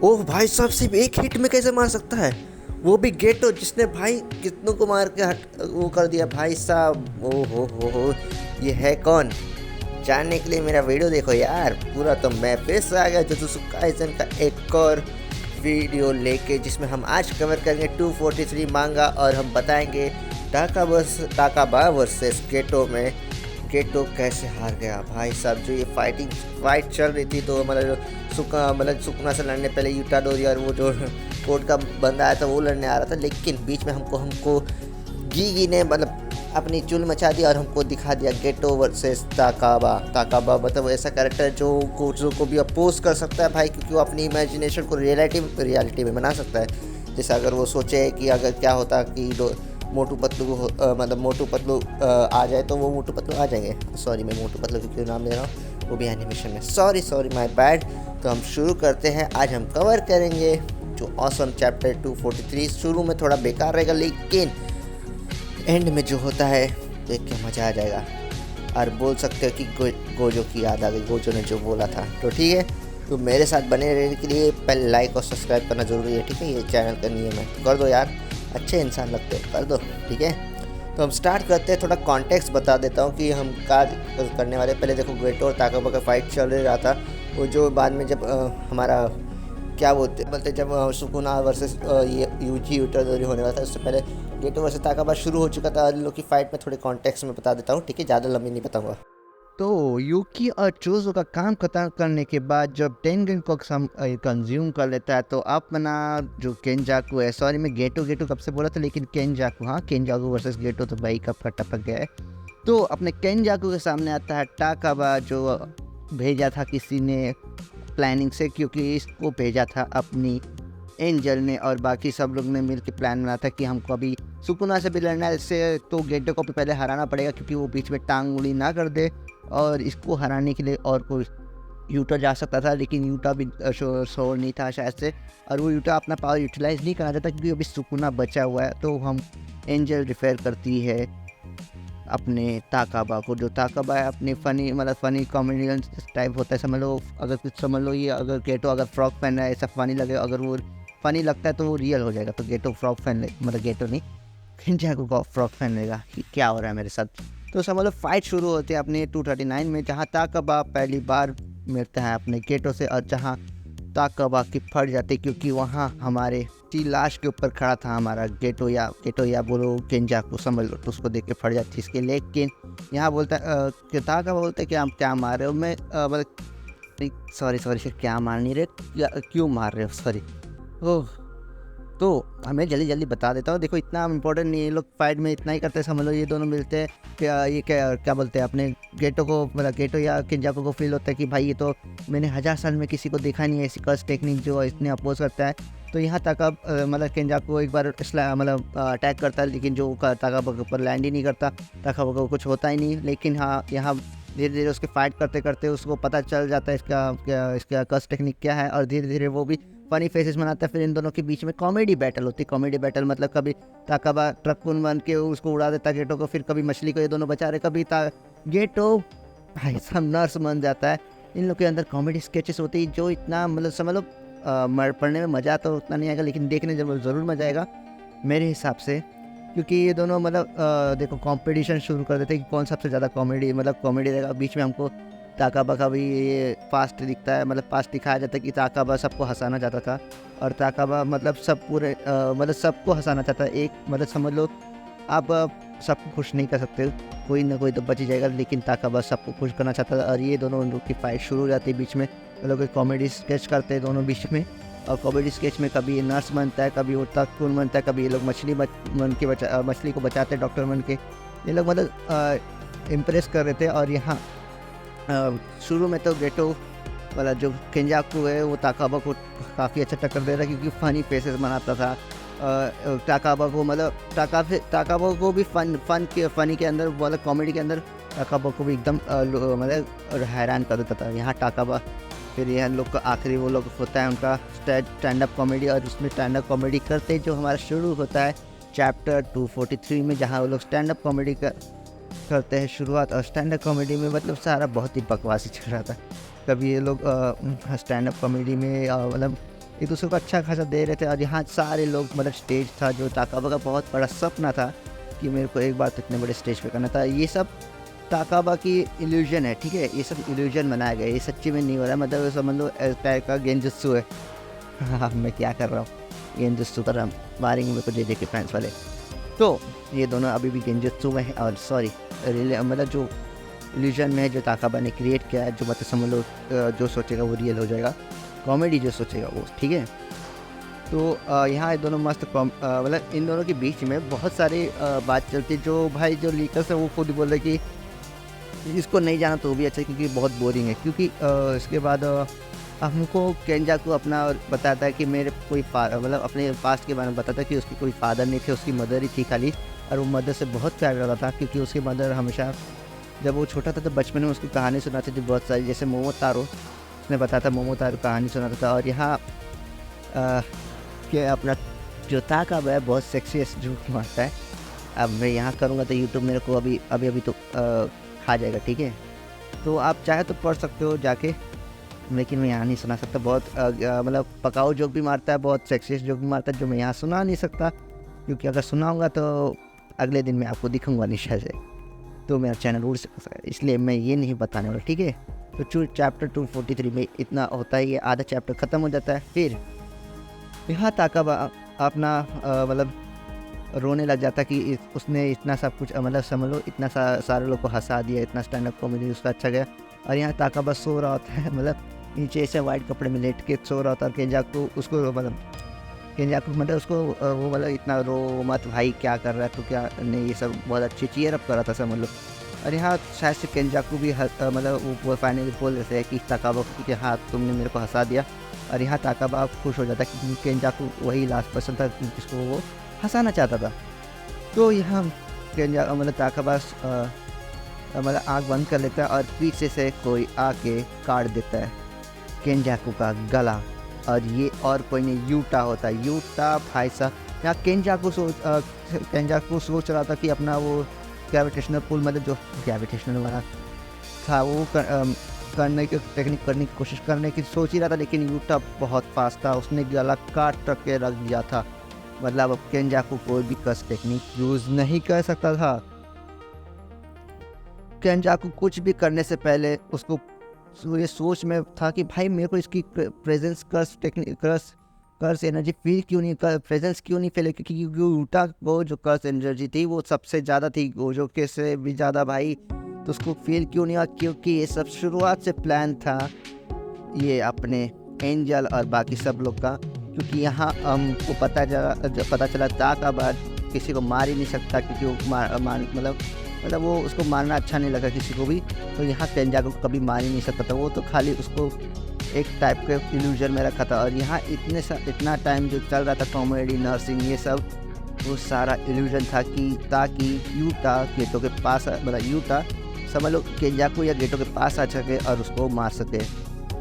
ओह भाई साहब, सिर्फ एक हिट में कैसे मार सकता है? वो भी गेटो, जिसने भाई कितनों को मार के वो कर दिया भाई साहब। ओ हो, ये है कौन? जानने के लिए मेरा वीडियो देखो यार पूरा। तो मैं फिर से आ गया जुजुत्सु काइसेन का एक और वीडियो लेके, जिसमें हम आज कवर करेंगे 243 मांगा, और हम बताएंगे ताकाबा वर्सेस गेटो में गेटो कैसे हार गया भाई साहब। जो ये फाइट चल रही थी, तो सुकुना से लड़ने पहले यूटाडोरी और वो जो कोर्ट का बंदा आया था वो लड़ने आ रहा था, लेकिन बीच में हमको गीगी ने अपनी चुल मचा दी और हमको दिखा दिया गेटो वर्सेस ताकाबा मतलब ऐसा कैरेक्टर जो गोजो को भी अपोज कर सकता है भाई, क्योंकि वो अपनी इमेजिनेशन को रियलिटी में बना सकता है। जैसे अगर वो सोचे कि अगर क्या होता कि मोटू पतलू आ जाए, तो वो मोटू पतलू आ जाएंगे। सॉरी, मैं मोटू पतलू क्यों नाम ले रहा हूँ, वो भी एनिमेशन में। Sorry my bad. तो हम शुरू करते हैं। आज हम कवर करेंगे जो ऑसम चैप्टर 243। शुरू में थोड़ा बेकार रहेगा, लेकिन एंड में जो होता है देख के मज़ा आ जाएगा। और बोल सकते हो कि गोजो की याद आ गई, गोजो ने जो बोला था। तो ठीक है, तो मेरे साथ बने रहने के लिए पहले लाइक और सब्सक्राइब करना ज़रूरी है, ठीक है? ये चैनल का नियम है, तो कर दो यार, अच्छे इंसान लगते हो, कर दो, ठीक है? तो हम स्टार्ट करते हैं। थोड़ा कॉन्टेक्स्ट बता देता हूँ कि हम क्या करने वाले। पहले देखो, गेटो और ताकाबा का फाइट चल रहा था। वो जो बाद में जब हमारा क्या बोलते जब सुकुना वर्सेस ये यूजी यूटाडोरी होने वाला था, उससे पहले गेटो वर्सेस ताकाबा शुरू हो चुका था। इन लोग की फाइट में थोड़े कॉन्टेक्स्ट में बता देता हूँ, ठीक है? ज़्यादा लंबी नहीं बताऊँगा। तो यूकी और चोजो का काम खत्म करने के बाद जब टेंगन को कंज्यूम कर लेता है, तो अपना जो केंजाकू है, सॉरी मैं गेटो कब से बोला था, लेकिन केंजाकू, हाँ केंजाकू वर्सेस गेटो, तो भाई कब का टपक गया है। तो अपने केंजाकू के सामने आता है ताकाबा, जो भेजा था किसी ने प्लानिंग से, क्योंकि इसको भेजा था अपनी एंजल ने, और बाकी सब लोग ने मिलकर प्लान बना था कि हमको अभी सुकुना से भी लड़ना है। इससे तो गेटो को भी पहले हराना पड़ेगा, क्योंकि वो बीच में टांग उंगली ना कर दे। और इसको हराने के लिए और कोई यूटा जा सकता था, लेकिन यूटा भी शोर नहीं था शायद से, और वो यूटा अपना पावर यूटिलाइज नहीं करना चाहता, क्योंकि अभी सुकुना बचा हुआ है। तो हम एंजल रिफेयर करती है अपने ताकाबा को। जो ताकाबा है अपनी फनी कॉमेडियन टाइप होता है, समझ लो। अगर कुछ समझ लो, ये अगर गेटो अगर फ्रॉक पहन रहा है, ऐसा फनी लगे, अगर वो फनी लगता है तो वो रियल हो जाएगा। तो गेटो फ्रॉक पहन ले, गेटो नहीं, केंजाकू को फ्रॉक पहन लेगा कि क्या हो रहा है मेरे साथ। तो समझ लो फाइट शुरू होती है अपने 239 में, जहाँ ताकाबा पहली बार मिलता है अपने गेटो से, और जहाँ ताकाबा की फट जाती, क्योंकि वहाँ हमारे लाश के ऊपर खड़ा था हमारा गेटो या बोलो केंजाकू, समझ लो। तो उसको देख के फट जाती इसके। लेकिन यहाँ बोलता है ताकाबा बोलता है कि आप क्या मार रहे हो, मैं सॉरी क्या मार नहीं रहे, क्यों मार रहे हो, सॉरी। ओह, तो हमें जल्दी बता देता हूँ। देखो इतना इम्पोर्टेंट नहीं है, ये लोग फाइट में इतना ही करते हैं, समझ लो। ये दोनों मिलते हैं, क्या बोलते हैं अपने गेटो को, गेटो या केंजाकू को फील होता है कि भाई ये तो मैंने 1000 साल में किसी को देखा नहीं है, ऐसी कर्स टेक्निक जो इतने अपोज करता है। तो यहाँ तक अब केंजाकू एक बार अटैक करता है, लेकिन जो ताकाबा के ऊपर लैंड ही नहीं करता, ताकाबा को कुछ होता ही नहीं। लेकिन हाँ, यहाँ धीरे धीरे उसके फाइट करते करते उसको पता चल जाता है इसका कर्स टेक्निक क्या है, और धीरे धीरे वो भी फनी फेसेस बनाता है। फिर इन दोनों के बीच में कॉमेडी बैटल होती है। कॉमेडी बैटल मतलब कभी ताकाबा ट्रकुन बन के उसको उड़ा देता गेटो को, फिर कभी मछली को ये दोनों बचा रहे, कभी गेटो भाई सब नर्स बन जाता है। इन लोग के अंदर कॉमेडी स्केचेस होती है, जो इतना समझ लो पढ़ने में मज़ा तो उतना नहीं आएगा, लेकिन देखने ज़रूर मज़ा आएगा मेरे हिसाब से। क्योंकि ये दोनों देखो कंपटीशन शुरू कर देते हैं कि कौन सबसे ज़्यादा कॉमेडी रहेगा। बीच में हमको ताकाबा का भी ये पास्ट दिखता है, पास्ट दिखाया जाता है कि ताकाबा सबको हंसाना चाहता था, और ताकाबा सबको हंसाना चाहता है। एक समझ लो, आप सबको खुश नहीं कर सकते, कोई ना कोई तो बच ही जाएगा, लेकिन ताकाबा सबको खुश करना चाहता था। और ये दोनों लोग की फाइट शुरू हो जाती है। बीच में लोग कॉमेडी स्केच करते हैं दोनों बीच में, और कॉमेडी स्केच में कभी ये नर्स बनता है, कभी वो ताकुन बनता है, कभी ये लोग मछली को बचाते हैं डॉक्टर बन के। ये लोग इम्प्रेस कर रहे थे। और यहाँ शुरू में तो गेटो जो केंजाकू है वो ताकाबा को काफ़ी अच्छा टक्कर दे रहा है, क्योंकि फ़नी फेसेस बनाता था। ताकाबा को भी फ़नी के अंदर कॉमेडी के अंदर ताकाबा को भी एकदम हैरान कर देता था। यहाँ ताकाबा फिर यह लोग का आखिरी वो लोग होता है उनका स्टैंड अप कॉमेडी, और उसमें स्टैंड अप कॉमेडी करते जो हमारा शुरू होता है चैप्टर 243 में, जहाँ वो लोग स्टैंड अप कॉमेडी करते हैं शुरुआत। और स्टैंड अप कॉमेडी में सारा बहुत ही बकवासी चल रहा था। कभी ये लोग स्टैंड अप कॉमेडी में एक दूसरे को अच्छा खासा दे रहे थे। और यहाँ सारे लोग मतलब स्टेज था जो ताकाबा का बहुत बड़ा सपना था कि मेरे को एक बार तो इतने बड़े स्टेज पे करना था। ये सब ताकाबा की इल्यूजन है, ठीक है, ये सब इल्यूजन बनाया गया, ये सच्ची में नहीं हो रहा है। मतलब समझ लो टाइप का गेंजुत्सु है। हाँ मैं क्या कर रहा हूँ, गेंजुत्सु कर रहा हूँ, मारेंगे मेरे को जे के फैंस वाले। तो ये दोनों अभी भी गेंजुत्सु में है। और सॉरी मतलब जो इल्यूजन में है जो ताकाबा ने क्रिएट किया है, जो मतलब समझ लो जो सोचेगा वो रियल हो जाएगा, कॉमेडी जो सोचेगा वो, ठीक है। तो यहाँ दोनों मस्त मतलब इन दोनों के बीच में बहुत सारी बात चलती है। जो भाई जो लीकर्स है वो खुद बोल रहे कि इसको नहीं जाना तो भी अच्छा है क्योंकि बहुत बोरिंग है। क्योंकि इसके बाद हमको केंजाकू अपना बताता है कि मेरे कोई मतलब अपने पास्ट के बारे में बताता है कि उसकी कोई फादर नहीं थे, उसकी मदर ही थी खाली। और वो मदर से बहुत प्यार करता था क्योंकि उसकी मदर हमेशा जब वो छोटा था तो बचपन में उसकी कहानी सुनाती थी बहुत सारी, जैसे मोमोतारो उसने बताया था, मोमोतारो कहानी सुनाता था। और यहाँ कि अपना जो ताकाबा है बहुत सेक्सी जोक मारता है। अब मैं यहाँ करूँगा तो यूट्यूब मेरे को अभी तो खा जाएगा, ठीक है। तो आप चाहे तो पढ़ सकते हो जाके, लेकिन मैं यहाँ नहीं सुना सकता। बहुत मतलब पकाऊ जोक भी मारता है, बहुत सेक्सियस जोक भी मारता है जो मैं यहाँ सुना नहीं सकता, क्योंकि अगर सुनाऊँगा तो अगले दिन मैं आपको दिखाऊँगा निशा से, तो मेरा चैनल उड़ सकता है, इसलिए मैं ये नहीं बताने वाला, ठीक है। तो चैप्टर 243 में इतना होता है, ये आधा चैप्टर ख़त्म हो जाता है। फिर यहाँ ताकाबा अपना मतलब रोने लग जाता कि उसने इतना सब कुछ मतलब समझ लो इतना सारे लोग को हंसा दिया, इतना स्टैंड अप कॉमेडी उसका अच्छा गया। और यहाँ ताकाबा सो रहा होता है, मतलब नीचे ऐसे वाइट कपड़े में लेट के सो रहा होता है। और केंजाकू मतलब उसको वो मतलब इतना रो मत भाई, क्या कर रहा है तो क्या नहीं, ये सब बहुत अच्छी चीयर अप कर रहा था समझ लो। और यहाँ शायद से केंजाकू भी मतलब वो फाइनली बोल देते हैं कि ताकाबा कि हाँ तुमने मेरे को हंसा दिया। और यहाँ ताकाबा खुश हो जाता है क्योंकि केंजाकू वही लास्ट पर्सन था जिसको वो हंसाना चाहता था। तो यहाँ मतलब ताकाबा मतलब आँख बंद कर लेता है और पीछे से कोई आके काट देता है केंजाकू का गला। और ये और कोई नहीं यूटा होता है। यूटा भाई साहब, यहाँ केंजाकू सोच रहा था कि अपना वो ग्रेविटेशनल पुल मतलब जो ग्रेविटेशनल वाला था वो करने की टेक्निक करने की कोशिश करने की सोच ही रहा था, लेकिन यूटा बहुत फास्ट था, उसने गला काट के रख दिया था। मतलब अब केंजाकू कोई भी कस टेक्निक यूज़ नहीं कर सकता था। केंजाकू कुछ भी करने से पहले उसको ये सोच में था कि भाई मेरे को इसकी प्रेजेंस कर्स एनर्जी फील क्यों नहीं प्रेजेंस क्यों नहीं फैले, क्योंकि यूटा को जो कर्स एनर्जी थी वो सबसे ज़्यादा थी, गोजो के से भी ज़्यादा भाई। तो उसको फील क्यों नहीं हुआ, क्योंकि ये सब शुरुआत से प्लान था ये अपने एंजल और बाकी सब लोग का। क्योंकि यहाँ हमको पता चला ताकाबा किसी को मार ही नहीं सकता, क्योंकि वो मतलब वो उसको मारना अच्छा नहीं लगा किसी को भी। तो यहाँ केंजाकू को कभी मार ही नहीं सकता था, वो तो खाली उसको एक टाइप के इल्यूजन में रखा था। और यहाँ इतना टाइम जो चल रहा था कॉमेडी नर्सिंग ये सब, वो सारा इल्यूजन था कि ताकि यूटा गेटो के पास मतलब यूटा समझ लो केंजाकू या गेटो के पास आ सके और उसको मार सके।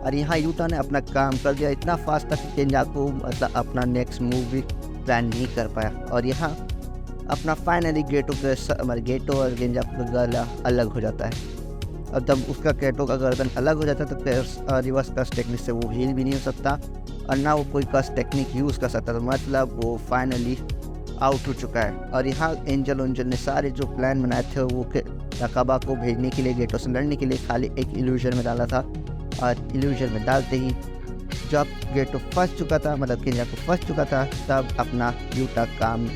और यहाँ यूटा ने अपना काम कर दिया, इतना फास्ट था कि केंजाकू मतलब अपना नेक्स्ट मूव भी प्लान नहीं कर पाया। और यहाँ अपना फाइनली गेटो और केंजाकू का गला अलग हो जाता है। और तब उसका गेटो का गर्दन अलग हो जाता है तो रिवर्स कस टेक्निक से वो हील भी नहीं हो सकता और ना वो कोई कस टेक्निक यूज़ कर सकता। तो मतलब वो फाइनली आउट हो चुका है। और यहाँ एंजल ने सारे जो प्लान बनाए थे वो ताकाबा को भेजने के लिए, गेटो से लड़ने के लिए, खाली एक इल्यूजन में डाला था। और इल्यूजन में डालते ही जब गेटो फंस चुका था, मतलब केंजाकू फंस चुका था, तब अपना यूटा काम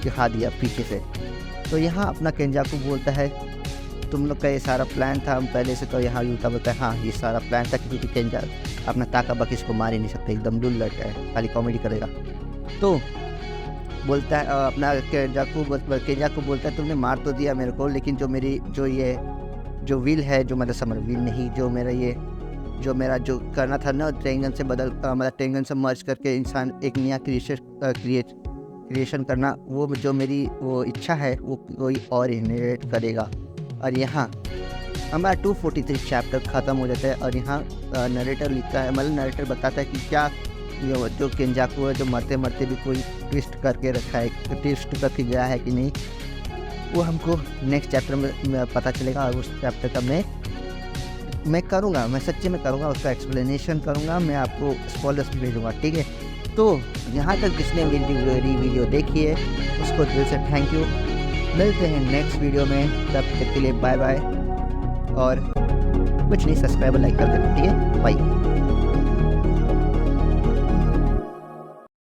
दिखा दिया पीछे से। तो यहाँ अपना केंजाकू बोलता है तुम लोग का ये सारा प्लान था पहले से। तो यहाँ यूटा बोलता है हाँ ये सारा प्लान था, क्योंकि केंजाकू अपना ताकाबा किसी को मार ही नहीं सकता, एकदम लुल लड़का है, खाली कॉमेडी करेगा। तो बोलता है अपना केंजाकू बोलता है तुमने मार तो दिया मेरे को, लेकिन जो विल है, जो मतलब समझ विल नहीं, जो मेरा जो करना था ना टेंगन से मतलब टेंगन से मर्ज करके इंसान एक नया क्रिएशन करना, वो जो मेरी वो इच्छा है वो कोई और इनहेरिट करेगा। और यहाँ हमारा 243 चैप्टर ख़त्म हो जाता है। और यहाँ नरेटर लिखता है, मतलब नरेटर बताता है कि क्या जो केंजाकू है जो मरते मरते भी कोई ट्विस्ट करके रखा है, ट्विस्ट करके गया है कि नहीं, वो हमको नेक्स्ट चैप्टर में पता चलेगा। और उस चैप्टर का मैं मैं करूँगा, मैं सच्ची में करूँगा, उसका एक्सप्लेनेशन करूँगा, मैं आपको स्पॉयलर्स भी भेजूँगा, ठीक है। तो यहाँ तक जिसने मेरी वीडियो देखी है उसको दिल से थैंक यू। मिलते हैं नेक्स्ट वीडियो में, तब तक के लिए बाय बाय। और कुछ नहीं, सब्सक्राइब लाइक कर देना, ठीक है, बाय।